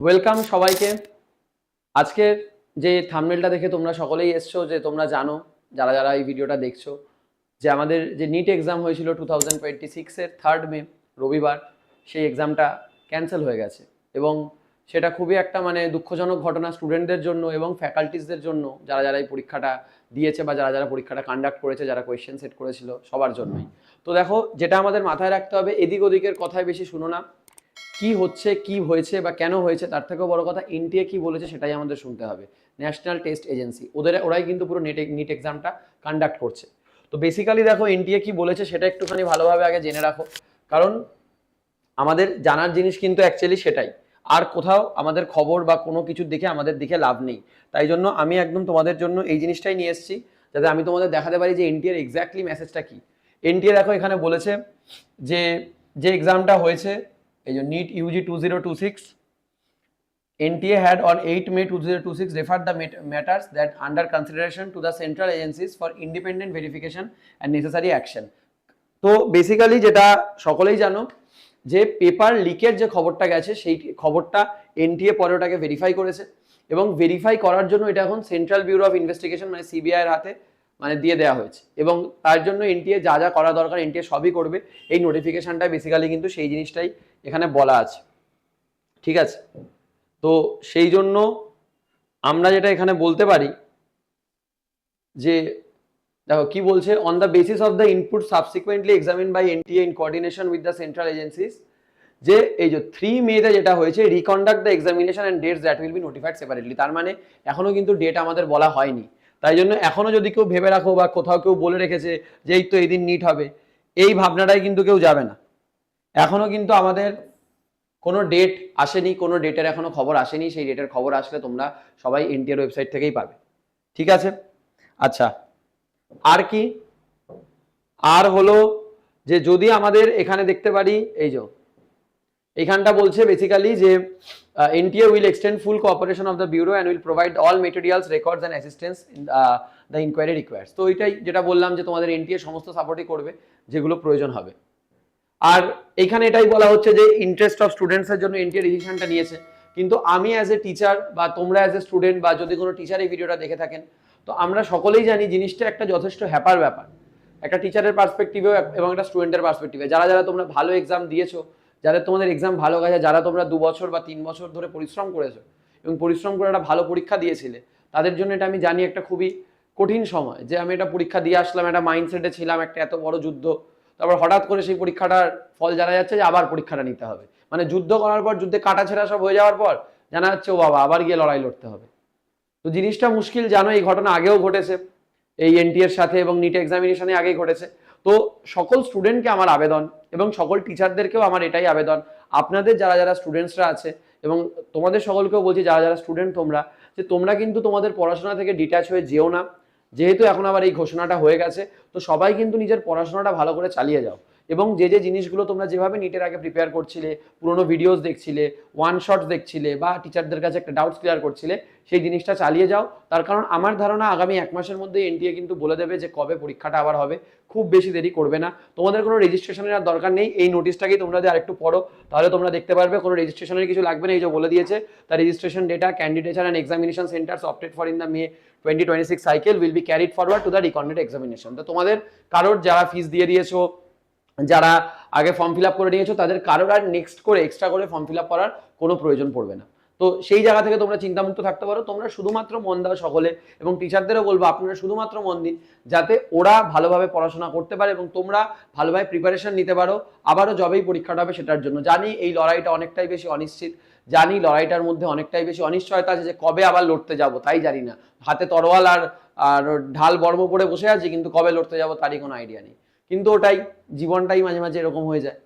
Welcome সবাইকে। আজকের যে থাম্বনেলটা দেখে তোমরা সকলেই এসছো, যে তোমরা জানো যারা যারা এই ভিডিওটা দেখছো, যে আমাদের যে নিট এক্সাম হয়েছিল 2026-এর 3rd মে রবিবার, সেই এক্সামটা ক্যান্সেল হয়ে গেছে। এবং সেটা খুবই একটা দুঃখজনক ঘটনা স্টুডেন্টদের জন্য এবং ফ্যাকাল্টিসদের জন্য, যারা যারা এই পরীক্ষাটা দিয়েছে বা যারা যারা পরীক্ষাটা কন্ডাক্ট করেছে, যারা কোয়েশ্চেন সেট করেছিল, সবার জন্যই। তো দেখো, যেটা আমাদের মাথায় রাখতে হবে, এদিক ওদিকের কথায় বেশি শুনো না। কি হচ্ছে, কি হয়েছে বা কেন হয়েছে, তার থেকেও বড় কথা এনটিএ কি বলেছে সেটাই আমাদের শুনতে হবে। ন্যাশনাল টেস্ট এজেন্সি, ওরাই কিন্তু পুরো নিট এক্সামটা কন্ডাক্ট করছে। তো বেসিক্যালি দেখো, এনটিএ কি বলেছে সেটা একটুখানি ভালোভাবে আগে জেনে রাখো, কারণ আমাদের জানার জিনিস কিন্তু অ্যাকচুয়ালি সেটাই। আর কোথাও আমাদের খবর বা কোনো কিছুর দিকে আমাদের দিকে লাভ নেই। তাই জন্য আমি একদম তোমাদের জন্য এই জিনিসটাই নিয়ে এসেছি, যাতে আমি তোমাদের দেখাতে পারি যে এনটিএর এক্স্যাক্টলি মেসেজটা কি। এনটিএ দেখো এখানে বলেছে যে যে এক্সামটা হয়েছে, এই যে NEET UG 2026, NTA had on 8 May 2026 referred the matters that under consideration to the central agencies for independent verification and necessary action. তো বেসিক্যালি যেটা সকলেই জানো, যে পেপার লিকের যে খবরটা গেছে, সেই খবরটা এনটিএ পরে ওটাকে ভেরিফাই করেছে, এবং ভেরিফাই করার জন্য এটা এখন central bureau of investigation CBI এর হাতে দিয়ে দেওয়া হয়েছে। এবং তার জন্য এনটিএ যা যা করা দরকার এনটিএ সবই করবে। এই নোটিফিকেশনটা বেসিক্যালি কিন্তু সেই জিনিসটাই এখানে বলা আছে, ঠিক আছে? তো সেই জন্য আমরা যেটা এখানে বলতে পারি যে, দেখো কি বলছে, on the basis of the input subsequently examine by NTA in coordination with the central agencies, যে এই যে 3 মেতে যেটা হয়েছে, reconduct the examination and dates that will be notified separately. তার মানে এখনো কিন্তু ডেট আমাদের বলা হয়নি। তাই জন্য এখনো যদি কেউ ভেবে রাখো বা কোথাও কেউ বলে রেখেছে যে এই তো এই দিন নিট হবে, এই ভাবনাটাই কিন্তু কেউ যাবে না। এখনো কিন্তু আমাদের কোনো ডেট আসেনি, কোনো ডেটের এখনো খবর আসেনি। সেই ডেটের খবর আসলে তোমরা সবাই এনটিএর ওয়েবসাইট থেকেই পাবে, ঠিক আছে? আচ্ছা, আর কি? আর হলো যে যদি আমাদের এখানে দেখতে পারি, এই যে এখানটা বলছে বেসিক্যালি যে NTA will extend full cooperation of the bureau and will provide all materials, records and assistance in the inquiry requires. তো এটাই যেটা বললাম, যে তোমাদের এনটিএ সমস্ত সাপোর্টই করবে যেগুলো প্রয়োজন হবে। আর এখানে এটাই বলা হচ্ছে যে ইন্টারেস্ট অফ স্টুডেন্টসের জন্য এনটিএ ডিসিশনটা নিয়েছে। কিন্তু আমি অ্যাজ এ টিচার বা তোমরা অ্যাজ এ স্টুডেন্ট, বা যদি কোনো টিচার এই ভিডিওটা দেখে থাকেন, তো আমরা সকলেই জানি জিনিসটা একটা যথেষ্ট হ্যাপার ব্যাপার, একটা টিচারের পার্সপেক্টিভেও এবং একটা স্টুডেন্টের পার্সপেক্টিভে। যারা যারা তোমরা ভালো এক্সাম দিয়েছো, যাদের তোমাদের এক্সাম ভালো গেছে, যারা তোমরা 2 বছর বা 3 বছর ধরে পরিশ্রম করেছো এবং পরিশ্রম করে একটা ভালো পরীক্ষা দিয়েছিলে, তাদের জন্য এটা আমি জানি একটা খুবই কঠিন সময়। যে আমি একটা পরীক্ষা দিয়ে আসলাম, একটা মাইন্ডসেটে ছিলাম, একটা এত বড় যুদ্ধ, তারপর হঠাৎ করে সেই পরীক্ষাটার ফল জানা যাচ্ছে যে আবার পরীক্ষাটা নিতে হবে। যুদ্ধ করার পর, যুদ্ধে কাটাছেঁড়া সব হয়ে যাওয়ার পর জানা যাচ্ছে ও বাবা, আবার গিয়ে লড়াই লড়তে হবে। তো জিনিসটা মুশকিল, জানো এই ঘটনা আগেও ঘটেছে এই এনটিএ এর সাথে, এবং নিট এক্সামিনেশনে আগেই ঘটেছে। তো সকল স্টুডেন্টকে আমার আবেদন, এবং সকল টিচারদেরকেও আমার এটাই আবেদন, আপনাদের যারা যারা স্টুডেন্টসরা আছে, এবং তোমাদের সকলকেও বলছি যারা যারা স্টুডেন্ট তোমরা, যে তোমরা কিন্তু তোমাদের পড়াশোনা থেকে ডিট্যাচ হয়ে যেও না। যেহেতু এখন আবার এই ঘোষণাটা হয়ে গেছে, তো সবাই কিন্তু নিজের পড়াশোনাটা ভালো করে চালিয়ে যাও। এবং যে যে জিনিসগুলো তোমরা যেভাবে নিটের আগে প্রিপেয়ার করছিলে, পুরোনো ভিডিওস দেখছিলে, ওয়ান শট দেখছিলে, বা টিচারদের কাছে একটা ডাউটস ক্লিয়ার করছিলে, সেই জিনিসটা চালিয়ে যাও। তার কারণ আমার ধারণা আগামী 1 মাসের মধ্যে এনটিএ কিন্তু বলে দেবে যে কবে পরীক্ষাটা আবার হবে। খুব বেশি দেরি করবে না। তোমাদের কোনো রেজিস্ট্রেশনের আর দরকার নেই। এই নোটিশটাকেই তোমরা যদি আরেকটু পড়ো, তাহলে তোমরা দেখতে পারবে কোনো রেজিস্ট্রেশনের কিছু লাগবে না। এই যে বলে দিয়েছে, the registration data, candidature and examination centres opted for in the May 2026 cycle will be carried forward to the reconduct examination. তো তোমাদের কারোর যারা ফিস দিয়ে দিয়েছো, যারা আগে ফর্ম ফিল আপ করে নিয়েছো, তাদের কারোর আর নেক্সট করে এক্সট্রা করে ফর্ম ফিল আপ করার কোনো প্রয়োজন পড়বে না। তো সেই জায়গা থেকে তোমরা চিন্তামুক্ত থাকতে পারো। তোমরা শুধুমাত্র মন দাও সকলে, এবং টিচারদেরও বলবো আপনারা শুধুমাত্র মন দিন, যাতে ওরা ভালোভাবে পড়াশোনা করতে পারে এবং তোমরা ভালোভাবে প্রিপারেশন নিতে পারো আবারও যবেই পরীক্ষাটা হবে সেটার জন্য। জানি এই লড়াইটা অনেকটাই বেশি অনিশ্চিত, জানি লড়াইটার মধ্যে অনেকটাই বেশি অনিশ্চয়তা আছে, যে কবে আবার লড়তে যাব তাই জানি না। হাতে তরোয়াল আর আর ঢাল বর্ম পরে বসে আছি, কিন্তু কবে লড়তে যাব তারই কোনো আইডিয়া নেই। কিন্তু ওটাই, জীবনটাই মাঝে মাঝে এরকম হয়ে যায়,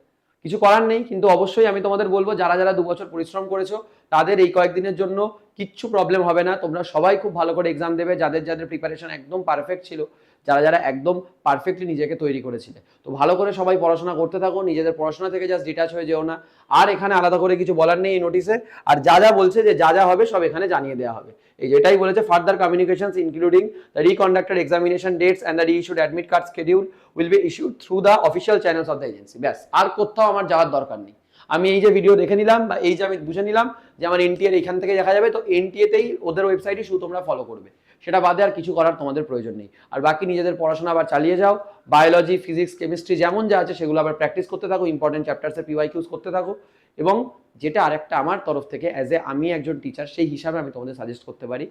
কিছু করার নেই। কিন্তু অবশ্যই আমি তোমাদের বলবো, যারা যারা 2 বছর পরিশ্রম করেছো, তাদের এই কয়েকদিনের জন্য কিচ্ছু প্রবলেম হবে না। তোমরা সবাই খুব ভালো করে এক্সাম দেবে, যাদের যাদের প্রিপারেশন একদম পারফেক্ট ছিল, যারা যারা একদম পারফেক্টলি নিজেকে তৈরি করেছিলে। তো ভালো করে সবাই পড়াশোনা করতে থাকো, নিজেদের পড়াশোনা থেকে জাস্ট ডিটাচ হয়ে যেও না। আর এখানে আলাদা করে কিছু বলার নেই এই নোটিশে। আর যা যা বলছে, যে যা যা হবে সব এখানে জানিয়ে দেওয়া হবে। এই যেটাই বলেছে, further communications including the reconducted examination dates and the reissued admit card schedule will be issued through the official channels of the agency. ব্যাস, আর কোথাও আমার যাওয়ার দরকার নেই। আমি এই যে ভিডিও দেখে নিলাম বা এই যে আমি বুঝে নিলাম যে আমার এনটিএ এখান থেকে দেখা যাবে, তো এনটিএতেই ওদের ওয়েবসাইটই শুধু তোমরা ফলো করবে, সেটা বাদে আর কিছু করার তোমাদের প্রয়োজন নেই। আর বাকি নিজেদের পড়াশোনা আবার চালিয়ে যাও, বায়োলজি, ফিজিক্স, কেমিস্ট্রি যেমন যা আছে সেগুলো আবার প্র্যাকটিস করতে থাকো, ইম্পর্টেন্ট চ্যাপ্টার্সের পিওয়াইকিউজ করতে থাকো। এবং যেটা আরেকটা আমার তরফ থেকে আমি একজন টিচার সেই হিসাবে আমি তোমাদের সাজেস্ট করতে পারি,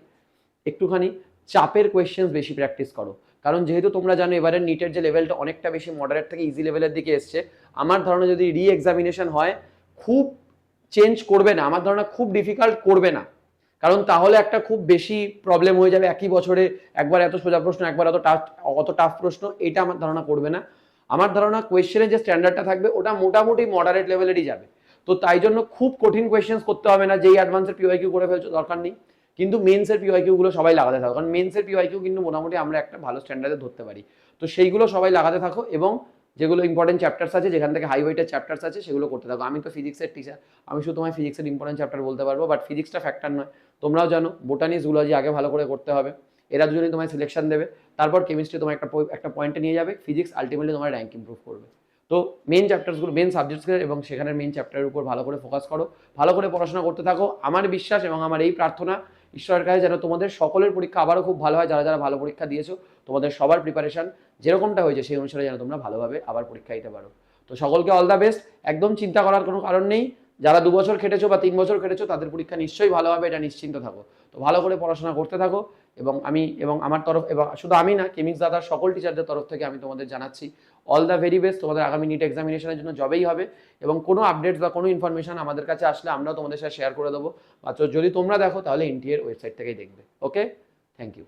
একটুখানি চাপের কোয়েশ্চেন্স বেশি প্র্যাকটিস করো। কারণ যেহেতু তোমরা জানো এবারের নিটের যে লেভেলটা অনেকটা বেশি মডারেট থেকে ইজি লেভেলের দিকে এসছে, আমার ধারণা যদি রি এক্সামিনেশন হয় খুব চেঞ্জ করবে না, আমার ধারণা খুব ডিফিকাল্ট করবে না। কারণ তাহলে একটা খুব বেশি প্রবলেম হয়ে যাবে, একই বছরে একবার এত সোজা প্রশ্ন, একবার অত টাফ প্রশ্ন, এটা আমার ধারণা করবে না। আমার ধারণা কোয়েশ্চেনের যে স্ট্যান্ডার্ডটা থাকবে ওটা মোটামুটি মডারেট লেভেলেরই যাবে। তো তাই জন্য খুব কঠিন কোয়েশ্চেন্স করতে হবে না, যেই অ্যাডভান্সের পিওয়াইকিউ করে ফেলছো দরকার নেই। কিন্তু মেন্সের পিওয়াইকিউ গুলো সবাই লাগাতে থাকো, কারণ মেন্সের পিওয়াইকিউ কিন্তু মোটামুটি আমরা একটা ভালো স্ট্যান্ডার্ডে ধরতে পারি। তো সেইগুলো সবাই লাগাতে থাকো এবং যেগুলো ইম্পর্টেন্ট চ্যাপ্টার্স আছে, যেখান থেকে হাই ওয়েটের চ্যাপ্টার্স আছে সেগুলো করতে থাকো। আমি তো ফিজিক্সের টিচার, আমি শুধু তোমায় ফিজিক্সের ইম্পর্টেন্ট চ্যাপ্টার বলতে পারবো, বাট ফিজিক্সটা ফ্যাক্টর নয়। তোমরাও জানো বোটানি, জুলজি আগে ভালো করে করতে হবে, এরা দুজনেই তোমায় সিলেকশন দেবে। তারপর কেমিস্ট্রি তোমার একটা পয়েন্টে নিয়ে যাবে, ফিজিক্স আলটিমেটলি তোমার র্যাঙ্ক ইমপ্রুভ করবে। তো মেন চ্যাপ্টার্সগুলো, মেন সাবজেক্টসগুলো এবং সেখানের মেন চ্যাপ্টারের উপর ভালো করে ফোকাস করো, ভালো করে পড়াশোনা করতে থাকো। আমার বিশ্বাস এবং আমার এই প্রার্থনা ঈশ্বরের কাছে যেন তোমাদের সকলের পরীক্ষা আবারও খুব ভালো হয়। যারা যারা ভালো পরীক্ষা দিয়েছো তোমাদের সবার প্রিপারেশন যেরকমটা হয়েছে সেই অনুসারে যেন তোমরা ভালোভাবে আবার পরীক্ষা দিতে পারো। তো সকলকে অল দ্য বেস্ট, একদম চিন্তা করার কোনো কারণ নেই। যারা 2 বছর খেটেছো বা 3 বছর খেটেছো তাদের পরীক্ষা নিশ্চয়ই ভালো হবে, এটা নিশ্চিন্ত থাকো। তো ভালো করে পড়াশোনা করতে থাকো এবং আমার তরফ, এবং শুধু আমি না, কেমিক্স দাদার সকল টিচারদের তরফ থেকে আমি তোমাদের জানাচ্ছি অল দ্য ভেরি বেস্ট। তোমাদের আগামী নিট এক্সামিনেশনের জন্য জবেই হবে এবং কোনো আপডেটস বা কোনো ইনফরমেশন আমাদের কাছে আসলে আমরাও তোমাদের সাথে শেয়ার করে দেবো। বা যদি তোমরা দেখো তাহলে এনটিএর ওয়েবসাইট থেকেই দেখবে। ওকে, থ্যাংক ইউ।